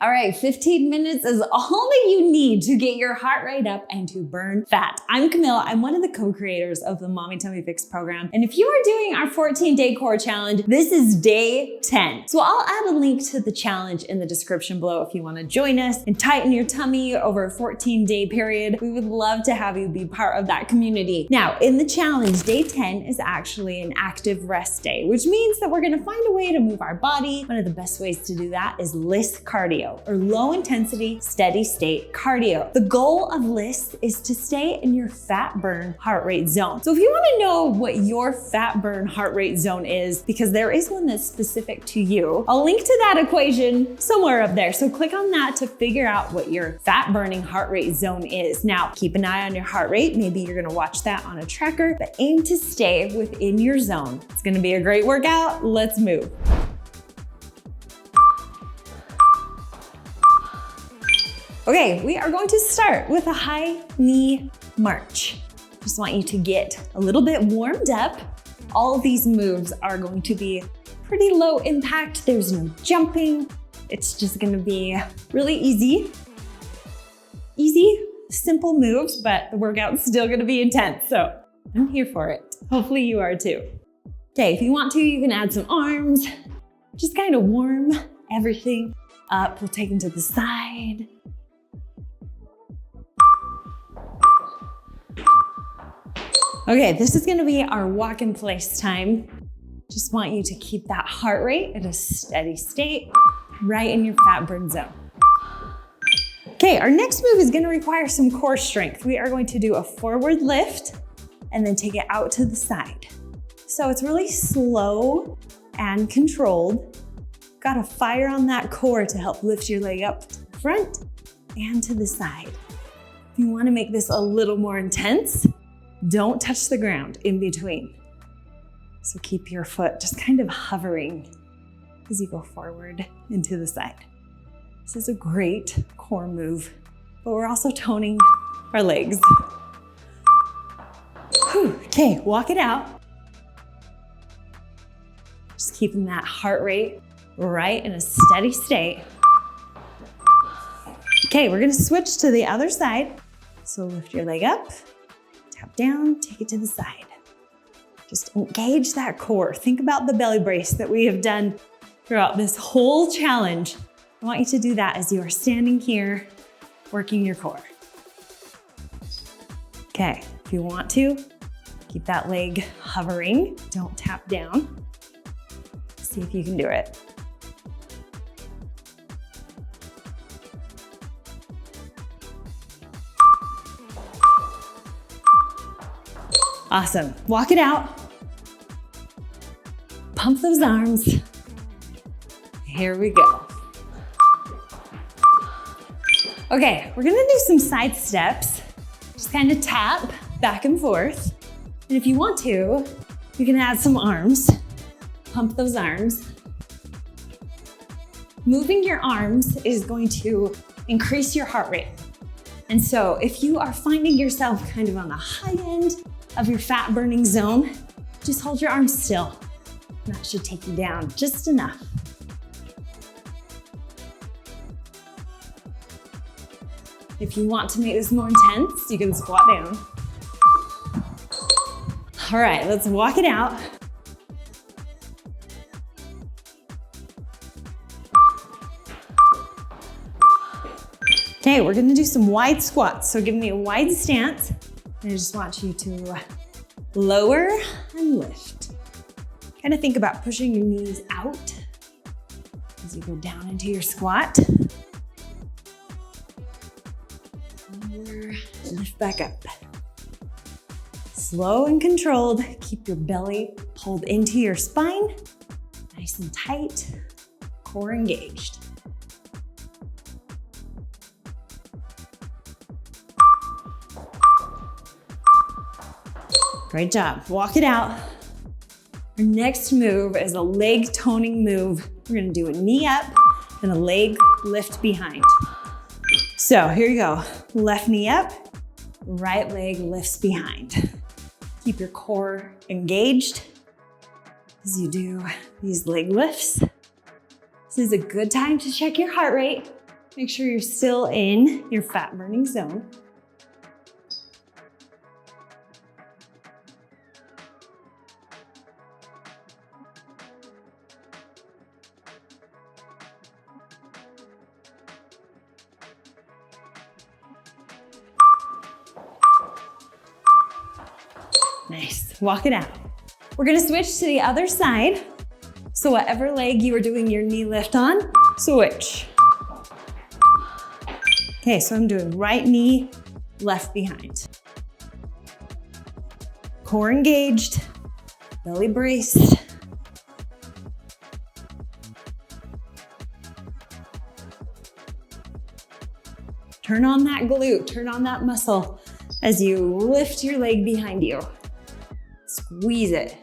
All right, 15 minutes is all that you need to get your heart rate up and to burn fat. I'm Camilla. I'm one of the co-creators of the Mommy Tummy Fix program. And if you are doing our 14-day core challenge, this is day 10. So I'll add a link to the challenge in the description below if you want to join us and tighten your tummy over a 14-day period. We would love to have you be part of that community. Now, in the challenge, day 10 is actually an active rest day, which means that we're going to find a way to move our body. One of the best ways to do that is LISS cardio, or low intensity, steady state cardio. The goal of LISS is to stay in your fat burn heart rate zone. So if you want to know what your fat burn heart rate zone is, because there is one that's specific to you, I'll link to that equation somewhere up there. So click on that to figure out what your fat burning heart rate zone is. Now, keep an eye on your heart rate. Maybe you're going to watch that on a tracker, but aim to stay within your zone. It's going to be a great workout. Let's move. Okay, we are going to start with a high knee march. Just want you to get a little bit warmed up. All of these moves are going to be pretty low impact. There's no jumping. It's just gonna be really easy, simple moves, but the workout's still gonna be intense. So I'm here for it. Hopefully you are too. Okay, if you want to, you can add some arms. Just kind of warm everything up. We'll take them to the side. Okay, this is gonna be our walk in place time. Just want you to keep that heart rate at a steady state, right in your fat burn zone. Okay, our next move is gonna require some core strength. We are going to do a forward lift and then take it out to the side. So it's really slow and controlled. Gotta fire on that core to help lift your leg up to the front and to the side. If you wanna make this a little more intense, don't touch the ground in between. So keep your foot just kind of hovering as you go forward and to the side. This is a great core move, but we're also toning our legs. Whew. Okay, walk it out. Just keeping that heart rate right in a steady state. Okay, we're gonna switch to the other side. So lift your leg up. Tap down, take it to the side. Just engage that core. Think about the belly brace that we have done throughout this whole challenge. I want you to do that as you are standing here, working your core. Okay, if you want to, keep that leg hovering. Don't tap down. See if you can do it. Awesome. Walk it out. Pump those arms. Here we go. Okay, we're gonna do some side steps. Just kind of tap back and forth. And if you want to, you can add some arms. Pump those arms. Moving your arms is going to increase your heart rate. And so if you are finding yourself kind of on the high end of your fat burning zone, just hold your arms still. That should take you down just enough. If you want to make this more intense, you can squat down. All right, let's walk it out. Okay, we're gonna do some wide squats. So give me a wide stance. I just want you to lower and lift. Kind of think about pushing your knees out as you go down into your squat. Lower, lift back up. Slow and controlled. Keep your belly pulled into your spine. Nice and tight, core engaged. Great job. Walk it out. Our next move is a leg toning move. We're gonna do a knee up and a leg lift behind. So here you go. Left knee up, right leg lifts behind. Keep your core engaged as you do these leg lifts. This is a good time to check your heart rate. Make sure you're still in your fat burning zone. Nice, walk it out. We're gonna switch to the other side. So whatever leg you were doing your knee lift on, switch. Okay, so I'm doing right knee, left behind. Core engaged, belly braced. Turn on that glute, turn on that muscle as you lift your leg behind you. Squeeze it.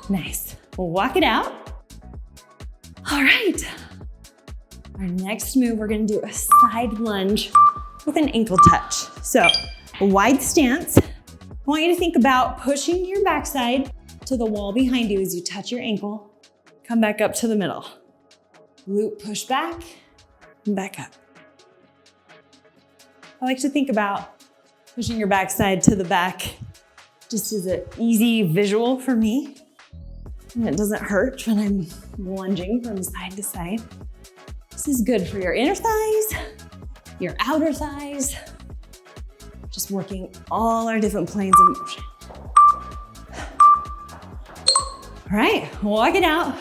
Nice. We'll walk it out. All right. Our next move, we're gonna do a side lunge with an ankle touch. So a wide stance. I want you to think about pushing your backside to the wall behind you as you touch your ankle. Come back up to the middle. Glute push back and back up. I like to think about pushing your backside to the back just as an easy visual for me. And it doesn't hurt when I'm lunging from side to side. This is good for your inner thighs, your outer thighs, just working all our different planes of motion. All right, walk it out.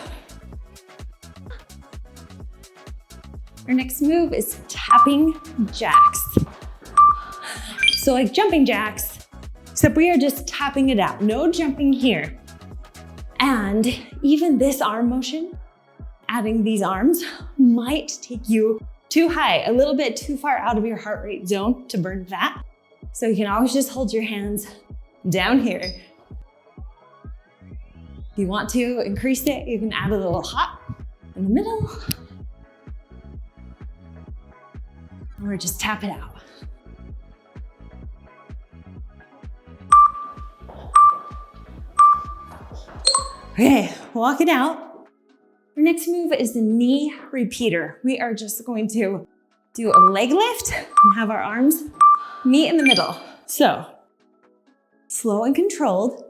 Our next move is tapping jacks. So like jumping jacks, except we are just tapping it out. No jumping here. And even this arm motion, adding these arms might take you too high, a little bit too far out of your heart rate zone to burn fat. So you can always just hold your hands down here. If you want to increase it, you can add a little hop in the middle, or just tap it out. Okay, walk it out. Our next move is the knee repeater. We are just going to do a leg lift and have our arms meet in the middle. So, slow and controlled.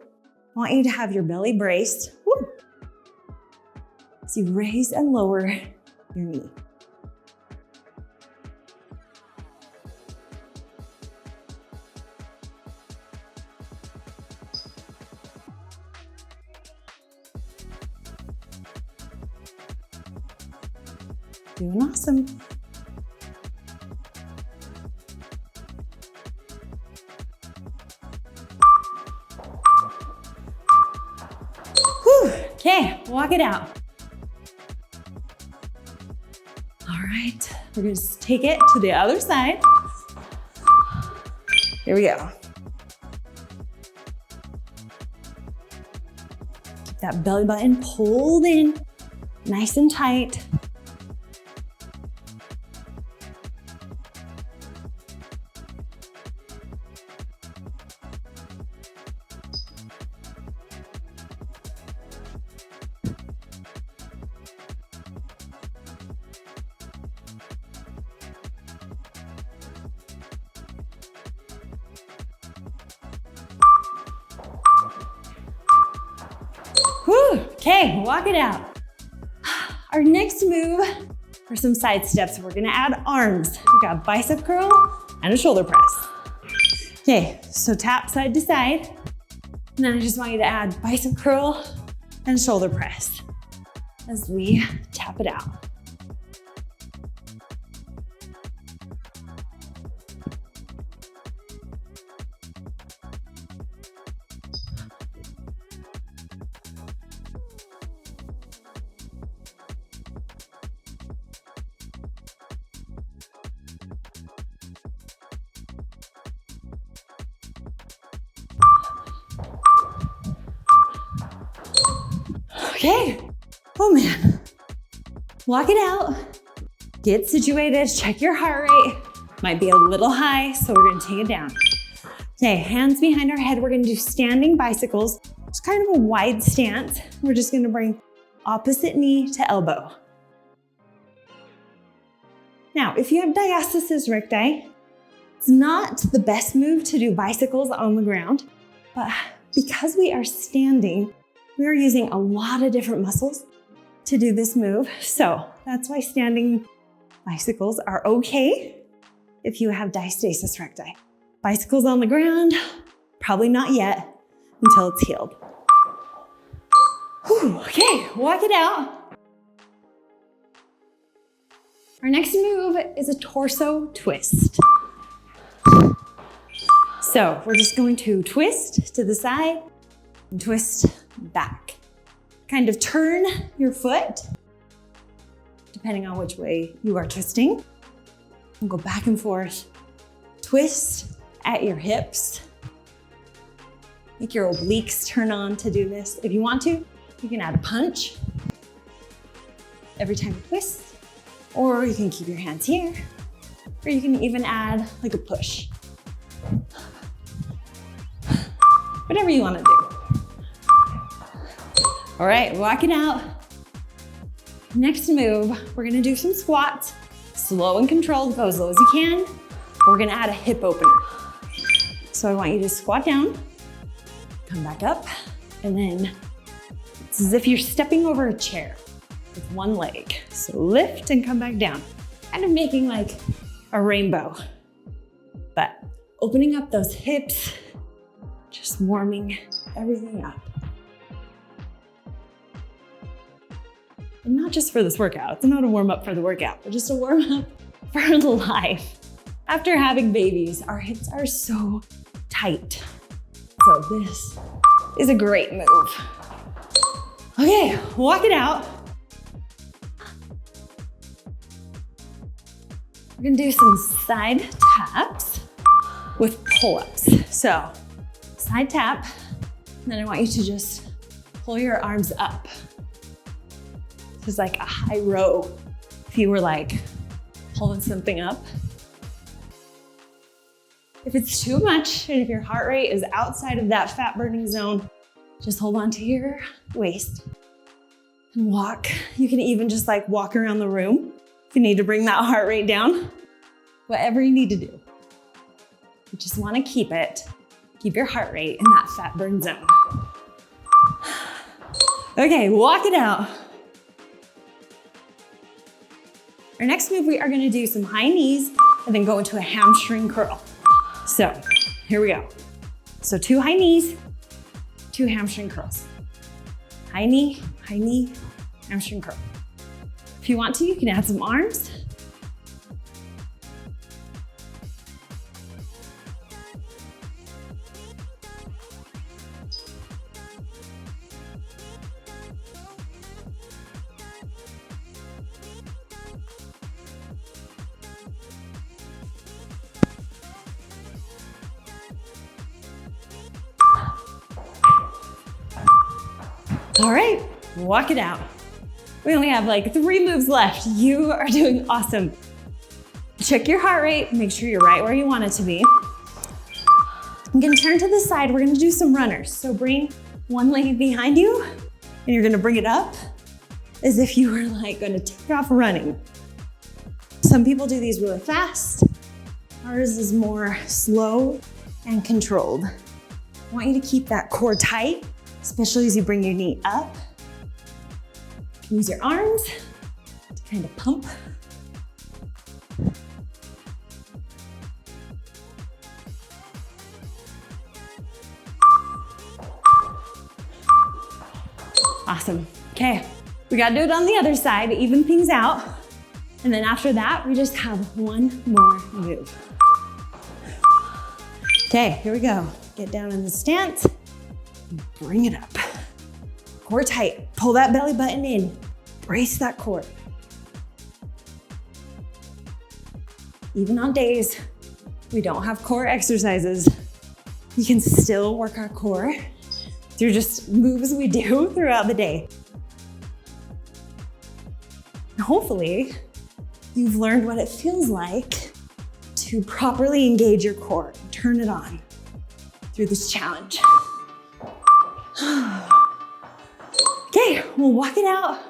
I want you to have your belly braced. Woo. As you raise and lower your knee. Doing awesome. Whew. Okay, walk it out. All right, we're gonna just take it to the other side. Here we go. Keep that belly button pulled in, nice and tight. Whew. Okay, walk it out. Our next move for some side steps, we're gonna add arms. We got bicep curl and a shoulder press. Okay, so tap side to side. And then I just want you to add bicep curl and shoulder press as we tap it out. Okay, oh man. Walk it out, get situated, check your heart rate. Might be a little high, so we're gonna take it down. Okay, hands behind our head. We're gonna do standing bicycles. It's kind of a wide stance. We're just gonna bring opposite knee to elbow. Now, if you have diastasis recti, it's not the best move to do bicycles on the ground, but because we are standing, we are using a lot of different muscles to do this move. So that's why standing bicycles are okay if you have diastasis recti. Bicycles on the ground, probably not yet until it's healed. Whew, okay, walk it out. Our next move is a torso twist. So we're just going to twist to the side and twist back. Kind of turn your foot, depending on which way you are twisting, and go back and forth. Twist at your hips. Make your obliques turn on to do this. If you want to, you can add a punch every time you twist, or you can keep your hands here, or you can even add like a push. Whatever you want to do. All right, walk it out. Next move, we're gonna do some squats. Slow and controlled, go as low as you can. We're gonna add a hip opener. So I want you to squat down, come back up, and then it's as if you're stepping over a chair with one leg. So lift and come back down. Kind of making like a rainbow, but opening up those hips, just warming everything up. And not just for this workout. It's not a warm up for the workout, but just a warm up for life. After having babies, our hips are so tight. So this is a great move. Okay, walk it out. We're gonna do some side taps with pull-ups. So side tap, and then I want you to just pull your arms up. This is like a high row. If you were like pulling something up. If it's too much, and if your heart rate is outside of that fat burning zone, just hold on to your waist and walk. You can even just like walk around the room if you need to bring that heart rate down. Whatever you need to do. You just want to keep your heart rate in that fat burn zone. Okay, walk it out. Our next move, we are gonna do some high knees and then go into a hamstring curl. So here we go. So 2 high knees, 2 hamstring curls. High knee, hamstring curl. If you want to, you can add some arms. All right, walk it out. We only have like 3 moves left. You are doing awesome. Check your heart rate, make sure you're right where you want it to be. I'm gonna turn to the side. We're gonna do some runners. So bring one leg behind you and you're gonna bring it up as if you were like gonna take off running. Some people do these really fast. Ours is more slow and controlled. I want you to keep that core tight, especially as you bring your knee up. You can use your arms to kind of pump. Awesome. Okay, we gotta do it on the other side to even things out. And then after that, we just have one more move. Okay, here we go. Get down in the stance, bring it up. Core tight, pull that belly button in, brace that core. Even on days we don't have core exercises, we can still work our core through just moves we do throughout the day. And hopefully, you've learned what it feels like to properly engage your core, turn it on through this challenge. Okay, we'll walk it out.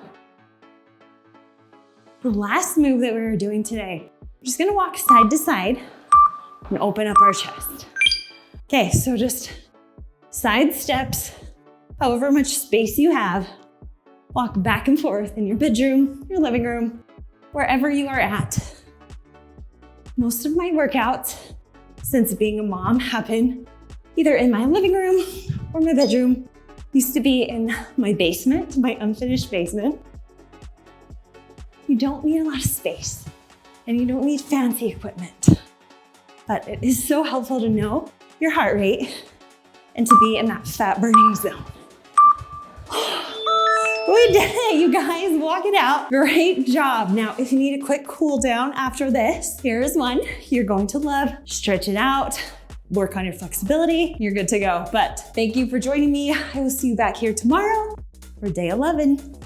The last move that we were doing today, we're just gonna walk side to side and open up our chest. Okay, so just side steps, however much space you have. Walk back and forth in your bedroom, your living room, wherever you are at. Most of my workouts since being a mom happen either in my living room or my bedroom. Used to be in my basement, my unfinished basement. You don't need a lot of space and you don't need fancy equipment, but it is so helpful to know your heart rate and to be in that fat burning zone. We did it, you guys, walk it out. Great job. Now, if you need a quick cool down after this, here's one you're going to love. Stretch it out, work on your flexibility, you're good to go. But thank you for joining me. I will see you back here tomorrow for day 11.